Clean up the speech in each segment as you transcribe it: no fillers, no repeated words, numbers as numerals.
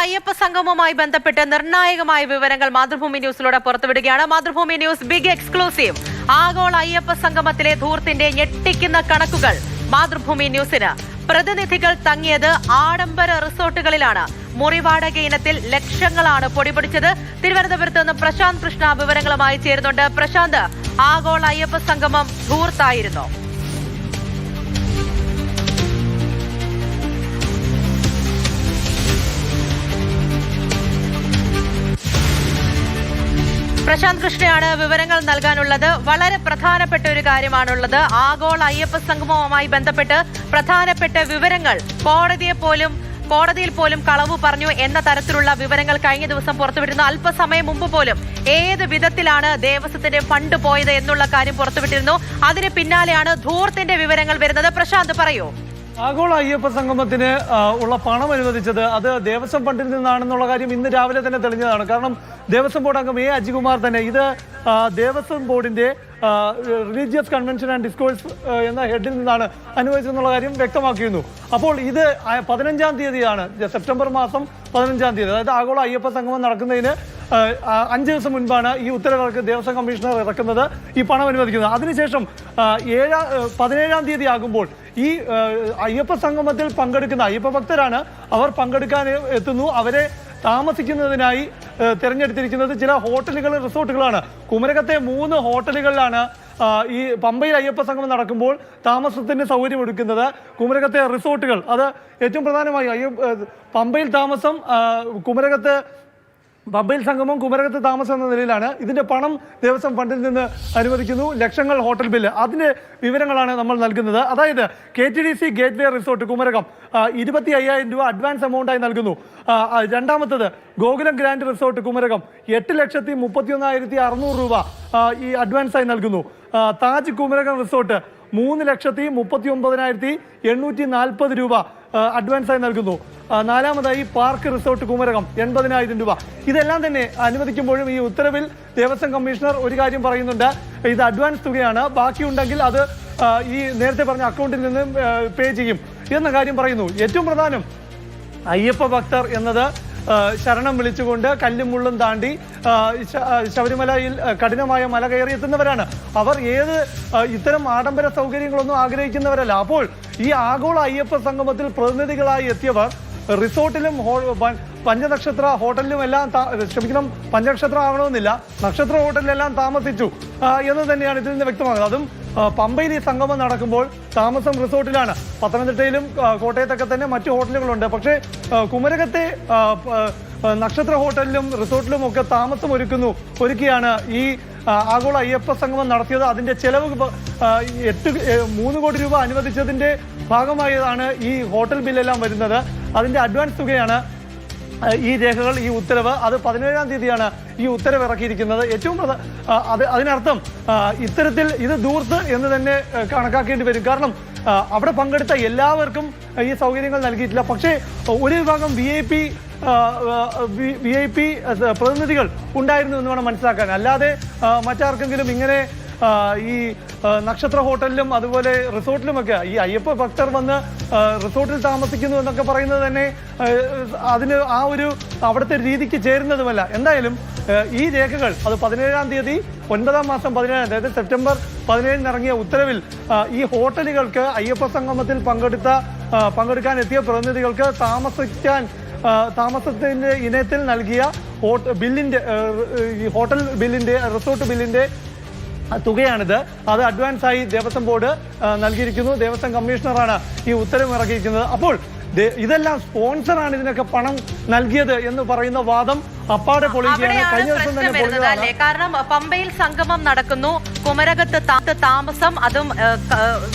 അയ്യപ്പ സംഗമവുമായി ബന്ധപ്പെട്ട് നിർണായകമായ വിവരങ്ങൾ മാതൃഭൂമി ന്യൂസിലൂടെ പുറത്തുവിടുകയാണ്. Mathrubhumi news big exclusive. ആഗോള അയ്യപ്പ സംഗമത്തിലെ ധൂർത്തിന്റെ ഞെട്ടിക്കുന്ന കണക്കുകൾ മാതൃഭൂമി ന്യൂസിന്. പ്രതിനിധികൾ തങ്ങിയത് ആഡംബര റിസോർട്ടുകളിലാണ്. മുറിവാടക ഇനത്തിൽ ലക്ഷങ്ങളാണ് പൊടിപൊടിച്ചത്. തിരുവനന്തപുരത്ത് നിന്ന് പ്രശാന്ത് കൃഷ്ണ വിവരങ്ങളുമായി ചേരുന്നുണ്ട്. പ്രശാന്ത്, ആഗോള അയ്യപ്പ സംഗമം ധൂർത്തായിരുന്നു. പ്രശാന്ത് കൃഷ്ണയാണ് വിവരങ്ങൾ നൽകാനുള്ളത്. വളരെ പ്രധാനപ്പെട്ട ഒരു കാര്യമാണുള്ളത്. ആഗോള അയ്യപ്പ സംഗമവുമായി ബന്ധപ്പെട്ട് പ്രധാനപ്പെട്ട വിവരങ്ങൾ കോടതിയിൽ പോലും കളവ് പറഞ്ഞു എന്ന തരത്തിലുള്ള വിവരങ്ങൾ കഴിഞ്ഞ ദിവസം പുറത്തുവിട്ടിരുന്നു. അല്പസമയം മുമ്പ് പോലും ഏത് വിധത്തിലാണ് ദേവസ്വത്തിന്റെ ഫണ്ട് പോയത് എന്നുള്ള കാര്യം പുറത്തുവിട്ടിരുന്നു. അതിന് പിന്നാലെയാണ് ധൂർത്തിന്റെ വിവരങ്ങൾ വരുന്നത്. പ്രശാന്ത്, പറയൂ. ആഗോള അയ്യപ്പ സംഗമത്തിന് ഉള്ള പണം അനുവദിച്ചത് അത് ദേവസ്വം ഫണ്ടിൽ നിന്നാണെന്നുള്ള കാര്യം ഇന്ന് രാവിലെ തന്നെ തെളിഞ്ഞതാണ്. കാരണം ദേവസ്വം ബോർഡ് അംഗം അജികുമാർ തന്നെ ഇത് ദേവസ്വം ബോർഡിന്റെ റിലീജിയസ് കൺവെൻഷൻ ആൻഡ് ഡിസ്കോഴ്സ് എന്ന ഹെഡിൽ നിന്നാണ് അനുവദിച്ചെന്നുള്ള കാര്യം വ്യക്തമാക്കിയിരുന്നു. അപ്പോൾ ഇത് 15-ാം തീയതിയാണ്, സെപ്റ്റംബർ മാസം 15-ാം തീയതി, അതായത് ആഗോള അയ്യപ്പ സംഗമം നടക്കുന്നതിന് 5 ദിവസം മുൻപാണ് ഈ ഉത്തരവിറക്ക് ദേവസ്വം കമ്മീഷണർ ഇറക്കുന്നത്, ഈ പണം അനുവദിക്കുന്നത്. അതിനുശേഷം 17-ാം തീയതി ആകുമ്പോൾ ഈ അയ്യപ്പ സംഗമത്തിൽ പങ്കെടുക്കുന്ന അയ്യപ്പ ഭക്തരാണ്, അവർ പങ്കെടുക്കാൻ എത്തുന്നു. അവരെ താമസിക്കുന്നതിനായി തിരഞ്ഞെടുത്തിരിക്കുന്നത് ചില ഹോട്ടലുകൾ, റിസോർട്ടുകളാണ്. കുമരകത്തെ 3 ഹോട്ടലുകളിലാണ് ഈ പമ്പയിൽ അയ്യപ്പ സംഗമം നടക്കുമ്പോൾ താമസത്തിന് സൗകര്യം ഒരുക്കുന്നത്. കുമരകത്തെ റിസോർട്ടുകൾ, അത് ഏറ്റവും പ്രധാനമായി പമ്പയിൽ താമസം, പമ്പയിൽ സംഗമം, കുമരകത്ത് താമസം എന്ന നിലയിലാണ്. ഇതിന്റെ പണം ദേവസ്വം ഫണ്ടിൽ നിന്ന് അനുവദിക്കുന്നു. ലക്ഷങ്ങൾ ഹോട്ടൽ ബില്ല്, അതിന്റെ വിവരങ്ങളാണ് നമ്മൾ നൽകുന്നത്. അതായത് KTDC ഗേറ്റ് വേ റിസോർട്ട് കുമരകം 25,000 രൂപ അഡ്വാൻസ് എമൗണ്ടായി നൽകുന്നു. രണ്ടാമത്തത് ഗോകുലം ഗ്രാൻഡ് റിസോർട്ട് കുമരകം 8,31,600 രൂപ ഈ അഡ്വാൻസായി നൽകുന്നു. താജ് കുമരകം റിസോർട്ട് 3,39,840 രൂപ അഡ്വാൻസായി നൽകുന്നു. നാലാമതായി പാർക്ക് റിസോർട്ട് കുമരകം 80,000 രൂപ. ഇതെല്ലാം തന്നെ അനുവദിക്കുമ്പോഴും ഈ ഉത്തരവിൽ ദേവസ്വം കമ്മീഷണർ ഒരു കാര്യം പറയുന്നുണ്ട്, ഇത് അഡ്വാൻസ് തുകയാണ്, ബാക്കിയുണ്ടെങ്കിൽ അത് ഈ നേരത്തെ പറഞ്ഞ അക്കൗണ്ടിൽ നിന്ന് പേ ചെയ്യും എന്ന കാര്യം പറയുന്നു. ഏറ്റവും പ്രധാനം, അയ്യപ്പ ഭക്തർ എന്നത് ശരണം വിളിച്ചുകൊണ്ട് കല്ലും മുള്ളും താണ്ടി ശബരിമലയിൽ കഠിനമായ മല കയറി എത്തുന്നവരാണ്. അവർ ഇത്തരം ആഡംബര സൗകര്യങ്ങളൊന്നും ആഗ്രഹിക്കുന്നവരല്ല. അപ്പോൾ ഈ ആഗോള അയ്യപ്പ സംഗമത്തിൽ പ്രതിനിധികളായി എത്തിയവർ റിസോർട്ടിലും പഞ്ചനക്ഷത്ര ഹോട്ടലിലും എല്ലാം പഞ്ചനക്ഷത്ര ആകണമെന്നില്ല, നക്ഷത്ര ഹോട്ടലിലെല്ലാം താമസിച്ചു എന്ന് തന്നെയാണ് ഇതിൽ നിന്ന് വ്യക്തമാകുന്നത്. അതും പമ്പയിൽ ഈ സംഗമം നടക്കുമ്പോൾ താമസം റിസോർട്ടിലാണ്. പത്തനംതിട്ടയിലും കോട്ടയത്തൊക്കെ തന്നെ മറ്റു ഹോട്ടലുകളുണ്ട്. പക്ഷേ കുമരകത്തെ നക്ഷത്ര ഹോട്ടലിലും റിസോർട്ടിലും ഒക്കെ താമസം ഒരുക്കിയാണ് ഈ ആഗോള അയ്യപ്പ സംഗമം നടത്തിയത്. അതിന്റെ ചെലവ് 3 കോടി രൂപ അനുവദിച്ചതിന്റെ ഭാഗമായതാണ് ഈ ഹോട്ടൽ ബില്ലെല്ലാം വരുന്നത്. അതിന്റെ അഡ്വാൻസ് തുകയാണ് ഈ രേഖകൾ, ഈ ഉത്തരവ്. അത് 17-ാം തീയതിയാണ് ഈ ഉത്തരവ് ഇറക്കിയിരിക്കുന്നത്. ഏറ്റവും അതിനർത്ഥം ഇത്തരത്തിൽ ഇത് ധൂർത്ത് എന്ന് തന്നെ കണക്കാക്കേണ്ടി വരും. കാരണം അവിടെ പങ്കെടുത്ത എല്ലാവർക്കും ഈ സൗകര്യങ്ങൾ നൽകിയിട്ടില്ല. പക്ഷേ ഒരു വിഭാഗം VIP പ്രതിനിധികൾ ഉണ്ടായിരുന്നു എന്ന് വേണം മനസ്സിലാക്കാൻ. അല്ലാതെ മറ്റാർക്കെങ്കിലും ഇങ്ങനെ ഈ നക്ഷത്ര ഹോട്ടലിലും അതുപോലെ റിസോർട്ടിലുമൊക്കെ ഈ അയ്യപ്പ ഭക്തർ വന്ന് റിസോർട്ടിൽ താമസിക്കുന്നു എന്നൊക്കെ പറയുന്നത് തന്നെ അതിന് അവിടുത്തെ രീതിക്ക് ചേരുന്നതുമല്ല. എന്തായാലും ഈ രേഖകൾ അത് 17-ാം തീയതി 9-ാം മാസം 17, അതായത് സെപ്റ്റംബർ 17 ഇറങ്ങിയ ഉത്തരവിൽ ഈ ഹോട്ടലുകൾക്ക് അയ്യപ്പ സംഗമത്തിൽ പങ്കെടുക്കാൻ എത്തിയ പ്രതിനിധികൾക്ക് താമസത്തിന്റെ ഇനത്തിൽ നൽകിയ ഹോട്ടൽ ബില്ലിന്റെ റിസോർട്ട് ബില്ലിന്റെ തുകയാണിത്. അത് അഡ്വാൻസായി ദേവസ്വം ബോർഡ് നൽകിയിരിക്കുന്നു. ദേവസ്വം കമ്മീഷണറാണ് ഈ ഉത്തരവ് ഇറക്കിയിരിക്കുന്നത്. അപ്പോൾ ഇതെല്ലാം സ്പോൺസറാണ് ഇതിനൊക്കെ പണം നൽകിയത് എന്ന് പറയുന്ന വാദം അപ്പാടെ പൊളിക്കുകയാണ്. കഴിഞ്ഞ ദിവസം തന്നെ പൊളിഞ്ഞതാണ്. കാരണം പമ്പയിൽ സംഗമം നടക്കുന്നു, കുമരകത്ത് താമസം, അതും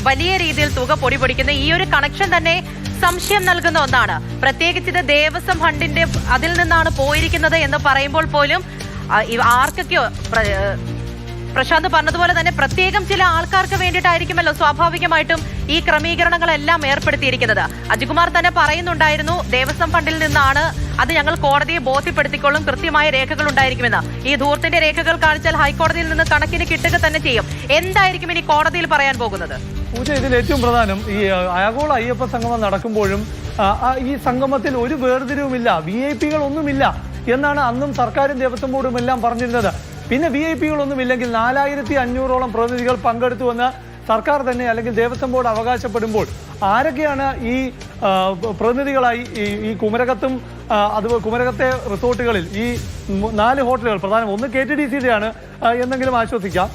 വലിയ രീതിയിൽ തുക പൊടിപൊടിക്കുന്നു. ഈ ഒരു കണക്ഷൻ തന്നെ സംശയം നൽകുന്ന ഒന്നാണ്. പ്രത്യേകിച്ച് ഇത് ദേവസ്വം ഫണ്ടിന്റെ അതിൽ നിന്നാണ് പോയിരിക്കുന്നത് എന്ന് പറയുമ്പോൾ പോലും ആർക്കൊക്കെയോ പ്രശാന്ത് പറഞ്ഞതുപോലെ തന്നെ പ്രത്യേകം ചില ആൾക്കാർക്ക് വേണ്ടിയിട്ടായിരിക്കുമല്ലോ സ്വാഭാവികമായിട്ടും ഈ ക്രമീകരണങ്ങളെല്ലാം ഏർപ്പെടുത്തിയിരിക്കുന്നത്. അജികുമാർ തന്നെ പറയുന്നുണ്ടായിരുന്നു, ദേവസ്വം ഫണ്ടിൽ നിന്നാണ്, അത് ഞങ്ങൾ കോടതിയെ ബോധ്യപ്പെടുത്തിക്കൊള്ളും, കൃത്യമായ രേഖകൾ ഉണ്ടായിരിക്കുമെന്ന്. ഈ ധൂർത്തിന്റെ രേഖകൾ കാണിച്ചാൽ ഹൈക്കോടതിയിൽ നിന്ന് കണക്കിന് കിട്ടുക തന്നെ ചെയ്യും. എന്തായിരിക്കും ഇനി കോടതിയിൽ പറയാൻ പോകുന്നത്? പൂജ, ഇതിൽ ഏറ്റവും പ്രധാനം ഈ ആഗോള അയ്യപ്പ സംഗമം നടക്കുമ്പോഴും ഈ സംഗമത്തിൽ ഒരു വേർതിരിവുമില്ല, VIP ഒന്നുമില്ല എന്നാണ് അന്നും സർക്കാരും ദേവസ്വം ബോർഡും എല്ലാം പറഞ്ഞിരുന്നത്. പിന്നെ VIP ഒന്നുമില്ലെങ്കിൽ 4500ഓളം പ്രതിനിധികൾ പങ്കെടുത്തുവെന്ന് സർക്കാർ തന്നെ അല്ലെങ്കിൽ ദേവസ്വം ബോർഡ് അവകാശപ്പെടുമ്പോൾ ആരൊക്കെയാണ് ഈ പ്രതിനിധികളായി ഈ കുമരകത്തും അതുപോലെ കുമരകത്തെ റിസോർട്ടുകളിൽ ഈ 4 ഹോട്ടലുകൾ പ്രധാനം, ഒന്ന് KTDCയുടെ ആണ് എന്നെങ്കിലും ആശ്വസിക്കാം.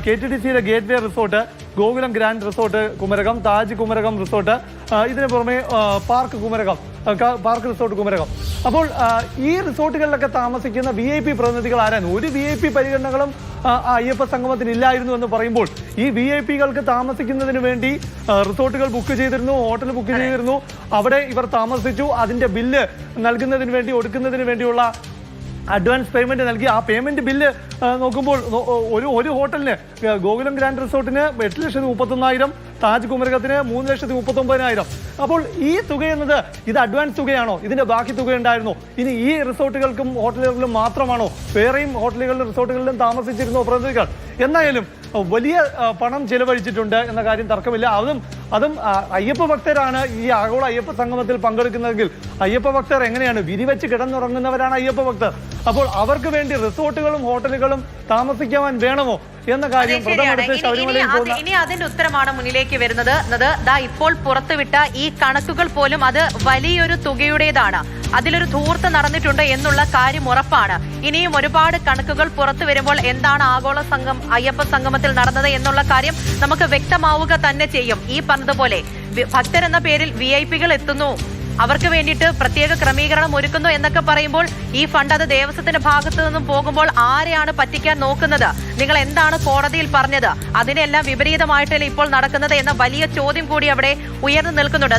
KTDCയുടെ gateway resort, Gokulam grand resort Kumarakom, Taj Kumarakom resort, ഇതിന് പുറമെ പാർക്ക് റിസോർട്ട് കുമരകം. അപ്പോൾ ഈ റിസോർട്ടുകളിലൊക്കെ താമസിക്കുന്ന VIP പ്രതിനിധികൾ ആരാണ്? ഒരു VIP പരിഗണനകളും അയ്യപ്പ സംഗമത്തിന് ഇല്ലായിരുന്നു എന്ന് പറയുമ്പോൾ ഈ VIPകൾക്ക് താമസിക്കുന്നതിന് വേണ്ടി റിസോർട്ടുകൾ ബുക്ക് ചെയ്തിരുന്നു, ഹോട്ടൽ ബുക്ക് ചെയ്തിരുന്നു, അവിടെ ഇവർ താമസിച്ചു. അതിന്റെ ബില്ല് നൽകുന്നതിന് വേണ്ടി ഒടുക്കുന്നതിന് വേണ്ടിയുള്ള അഡ്വാൻസ് പേയ്മെന്റ് നൽകി. ആ പേയ്മെന്റ് ബില്ല് നോക്കുമ്പോൾ ഒരു ഹോട്ടലിന് ഗോകുലം ഗ്രാൻഡ് റിസോർട്ടിന് 8,31,000, താജ് കുമരകത്തിന് 3,39,000. അപ്പോൾ ഈ തുക എന്നത് ഇത് അഡ്വാൻസ് തുകയാണോ? ഇതിന്റെ ബാക്കി തുക ഉണ്ടായിരുന്നോ? ഇനി ഈ റിസോർട്ടുകൾക്കും ഹോട്ടലുകളിലും മാത്രമാണോ? വേറെയും ഹോട്ടലുകളിലും റിസോർട്ടുകളിലും താമസിച്ചിരുന്നോ പ്രതിനിധികൾ? എന്തായാലും വലിയ പണം ചെലവഴിച്ചിട്ടുണ്ട് എന്ന കാര്യം തർക്കമില്ല. അതും അയ്യപ്പ ഭക്തരാണ് ഈ ആഗോള അയ്യപ്പ സംഗമത്തിൽ പങ്കെടുക്കുന്നതെങ്കിൽ അയ്യപ്പ ഭക്തർ എങ്ങനെയാണ്? വിരിവെച്ച് കിടന്നുറങ്ങുന്നവരാണ് അയ്യപ്പ ഭക്തർ. അപ്പോൾ അവർക്ക് വേണ്ടി റിസോർട്ടുകളും ഹോട്ടലുകളും താമസിക്കാൻ വേണമോ എന്ന കാര്യം ഇനി അതിന്റെ ഉത്തരമാണ് മുന്നിലേക്ക് വരുന്നത്. ഇപ്പോൾ പുറത്തുവിട്ട ഈ കണക്കുകൾ പോലും അത് വലിയൊരു തുകയുടേതാണ്. അതിലൊരു ധൂർത്ത് നടന്നിട്ടുണ്ട് എന്നുള്ള കാര്യം ഉറപ്പാണ്. ഇനിയും ഒരുപാട് കണക്കുകൾ പുറത്തു വരുമ്പോൾ എന്താണ് ആഗോള സംഘം അയ്യപ്പ സംഗമത്തിൽ നടന്നത് എന്നുള്ള കാര്യം നമുക്ക് വ്യക്തമാവുക തന്നെ ചെയ്യും. ഈ പറഞ്ഞതുപോലെ ഭക്തരെന്ന പേരിൽ VIP എത്തുന്നു, അവർക്ക് വേണ്ടിയിട്ട് പ്രത്യേക ക്രമീകരണം ഒരുക്കുന്നു എന്നൊക്കെ പറയുമ്പോൾ ഈ ഫണ്ട് അത് ദേവസ്വത്തിന്റെ ഭാഗത്തു നിന്നും പോകുമ്പോൾ ആരെയാണ് പറ്റിക്കാൻ നോക്കുന്നത്? നിങ്ങൾ എന്താണ് കോടതിയിൽ പറഞ്ഞത്? അതിനെല്ലാം വിപരീതമായിട്ടല്ലേ ഇപ്പോൾ നടക്കുന്നത് എന്ന വലിയ ചോദ്യം കൂടി അവിടെ ഉയർന്നു നിൽക്കുന്നുണ്ട്.